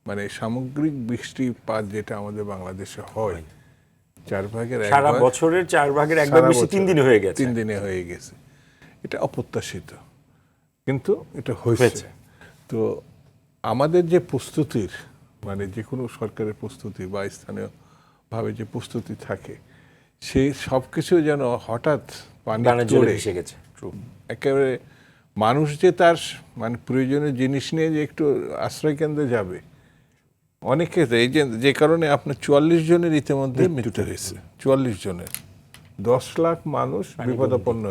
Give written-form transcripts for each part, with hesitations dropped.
মানে সামগ্রিক বৃষ্টিপাত যেটা আমাদের বাংলাদেশে হয় 1/4 সারা বছরের 1/4 বৃষ্টি 3 দিনে হয়ে গেছে। 3 দিনে হয়ে গেছে। এটা অপ্রত্যাশিত, কিন্তু এটা হয়েছে। তো আমাদের যে প্রস্তুতির মানে যে কোনো সরকারের প্রস্তুতি বা স্থানীয়ভাবে যে প্রস্তুতি থাকে, সেই সব কিছু যেন হঠাৎ পানি চড়ে এসে গেছে। একেবারে মানুষ যে তার মানে প্রয়োজনীয় জিনিস নিয়ে যে একটু আশ্রয় কেন্দ্রে যাবে, অনেকে এই যে কারণে আপনার 44 জনের ইতিমধ্যে মৃত্যু হয়েছে। 44 জনের, 10 লাখ মানুষ বিপদাপন্ন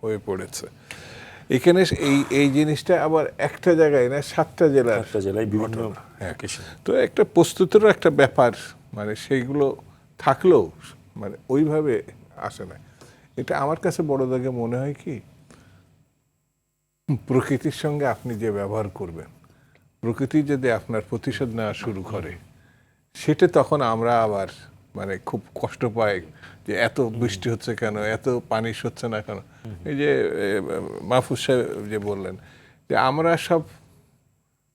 হয়ে পড়েছে। এখানে এই জিনিসটা আবার একটা জায়গায় না, 7টা জেলায় বিভিন্ন। তো একটা প্রস্তুতিরও একটা ব্যাপার, মানে সেইগুলো থাকলেও মানে ওইভাবে আসে না। এটা আমার কাছে বড় দাগে মনে হয় কি, প্রকৃতির সঙ্গে আপনি যে ব্যবহার করবেন, প্রকৃতি যদি আপনার প্রতিশোধ নেওয়া শুরু করে, সেটা তখন আমরা আবার মানে খুব কষ্ট পাই যে এত বৃষ্টি হচ্ছে কেন, এত পানি হচ্ছে না কেন। এই যে মাহফুজ সাহেব যে বললেন যে আমরা সব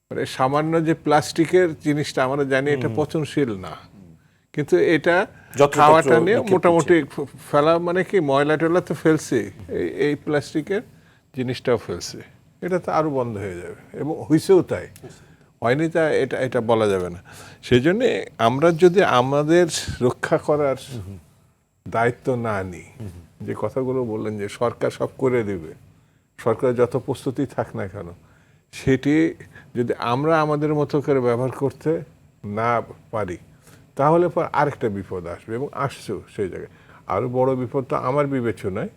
মানে সামান্য যে প্লাস্টিকের জিনিসটা আমরা জানি এটা পচনশীল না, কিন্তু এটা খাওয়াটা নিয়ে মোটামুটি ফেলা মানে কি ময়লা টয়লা তো ফেলছে, এই প্লাস্টিকের জিনিসটাও ফেলছে, এটা তো আরো বন্ধ হয়ে যাবে। এবং হয়েছেও তাই, হয়নি তা এটা বলা যাবে না। সেই জন্যে আমরা যদি আমাদের রক্ষা করার দায়িত্ব না নিই, যে কথাগুলো বললেন যে সরকার সব করে দেবে, সরকারের যত প্রস্তুতি থাক না কেন, সেটি যদি আমরা আমাদের মতো করে ব্যবহার করতে না পারি, তাহলে পর আরেকটা বিপদ আসবে, এবং আসছেও সেই জায়গায়। আরো বড় বিপদ তো আমার বিবেচনায়,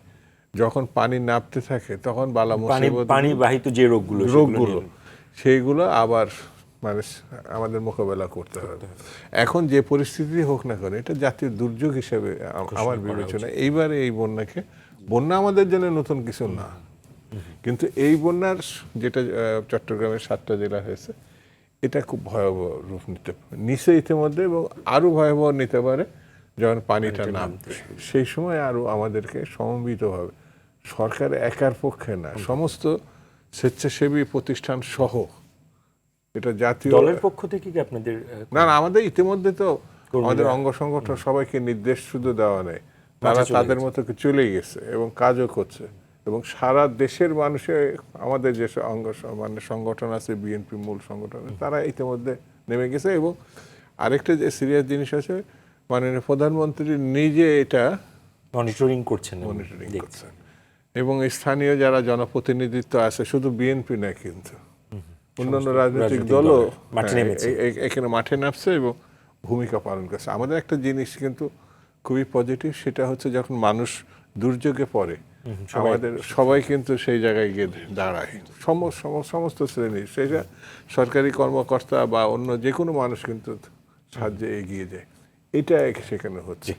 যখন পানি নামতে থাকে তখন বালা মুসিবত, পানি বাহিত যে রোগগুলো সেইগুলো আবার মানে আমাদের মোকাবেলা করতে হবে। এখন যে পরিস্থিতি হোক না কেন, এটা জাতীয় দুর্যোগ হিসেবে আমার বিবেচনা। এইবারে এই বন্যা আমাদের জন্য নতুন কিছু না, কিন্তু এই বন্যার যেটা চট্টগ্রামের 7টা জেলা হয়েছে, এটা খুব ভয়াবহ রূপ নিচে ইতিমধ্যে, এবং আরো ভয়াবহ নিতে পারে যখন পানিটা নামবে। সেই সময় আরো আমাদেরকে সমন্বিতভাবে, সরকার একার পক্ষে না, সমস্ত স্বেচ্ছাসেবী প্রতিষ্ঠান সহ, এটা জাতীয় দলের পক্ষ থেকে কি আপনাদের না, আমাদের ইতিমধ্যে তো আমাদের অঙ্গ সংগঠন সবাইকে নির্দেশ শুধু দেওয়া নেই, তারা তাদের মতো চলে গেছে এবং কাজও করছে। এবং সারা দেশের মানুষের আমাদের যে মানে সংগঠন আছে, বিএনপি মূল সংগঠন, তারা ইতিমধ্যে নেমে গেছে। এবং আরেকটা যে সিরিয়াস জিনিস আছে, মাননীয় প্রধানমন্ত্রী নিজে এটা মনিটরিং করছেন। এবং স্থানীয় যারা জনপ্রতিনিধিত্ব আছে, শুধু বিএনপি না কিন্তু অন্যান্য রাজনৈতিক দলও এখানে মাঠে নামছে এবং ভূমিকা পালন করছে। আমাদের একটা জিনিস কিন্তু খুবই পজিটিভ, সেটা হচ্ছে যখন মানুষ দুর্যোগে পড়ে, আমাদের সবাই কিন্তু সেই জায়গায় গিয়ে দাঁড়ায়, সমস্ত শ্রেণী, সেটা সরকারি কর্মকর্তা বা অন্য যে কোনো মানুষ কিন্তু সাহায্যে এগিয়ে যায়। এটা সেখানে হচ্ছে।